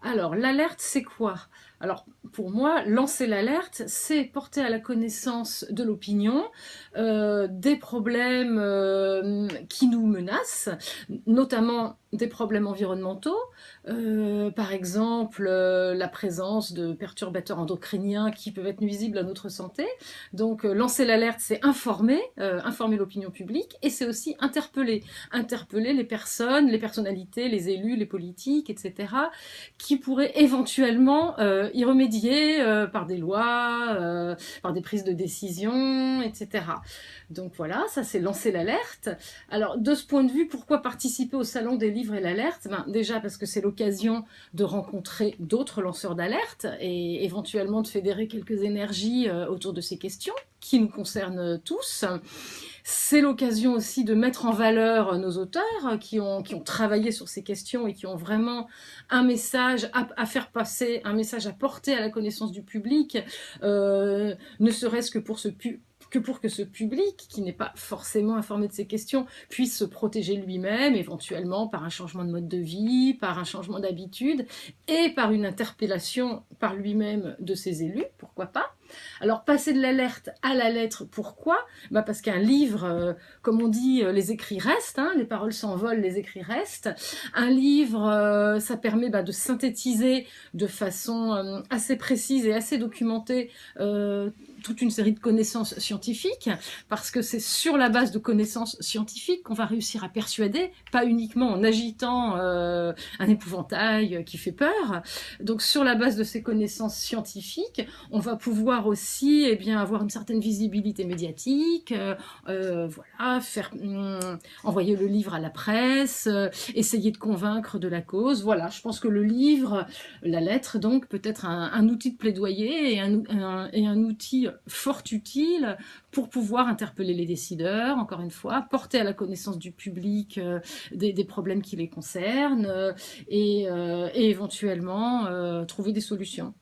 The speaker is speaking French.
Alors, l'alerte, c'est quoi? Alors, pour moi, lancer l'alerte, c'est porter à la connaissance de l'opinion des problèmes qui nous menacent, notamment des problèmes environnementaux, par exemple la présence de perturbateurs endocriniens qui peuvent être nuisibles à notre santé. Donc, lancer l'alerte, c'est informer, informer l'opinion publique, et c'est aussi interpeller les personnes, les personnalités, les élus, les politiques, etc., qui pourraient éventuellement y remédier par des lois, par des prises de décision, etc. Donc voilà, ça c'est lancer l'alerte. Alors de ce point de vue, pourquoi participer au Salon des livres et l'alerte? Déjà parce que c'est l'occasion de rencontrer d'autres lanceurs d'alerte et éventuellement de fédérer quelques énergies autour de ces questions qui nous concernent tous. C'est l'occasion aussi de mettre en valeur nos auteurs qui ont travaillé sur ces questions et qui ont vraiment un message à faire passer, un message à porter à la connaissance du public, ne serait-ce que pour que ce public, qui n'est pas forcément informé de ces questions, puisse se protéger lui-même, éventuellement par un changement de mode de vie, par un changement d'habitude, et par une interpellation par lui-même de ses élus, pourquoi pas. Alors, passer de l'alerte à la lettre, pourquoi? Parce qu'un livre, comme on dit, les écrits restent, hein, les paroles s'envolent, les écrits restent. Un livre, ça permet de synthétiser de façon assez précise et assez documentée toute une série de connaissances scientifiques, parce que c'est sur la base de connaissances scientifiques qu'on va réussir à persuader, pas uniquement en agitant un épouvantail qui fait peur. Donc sur la base de ces connaissances scientifiques, on va pouvoir aussi avoir une certaine visibilité médiatique, voilà, envoyer le livre à la presse, essayer de convaincre de la cause. Voilà, je pense que le livre, la lettre donc, peut être un outil de plaidoyer et un outil fort utile pour pouvoir interpeller les décideurs, encore une fois, porter à la connaissance du public des problèmes qui les concernent et éventuellement trouver des solutions.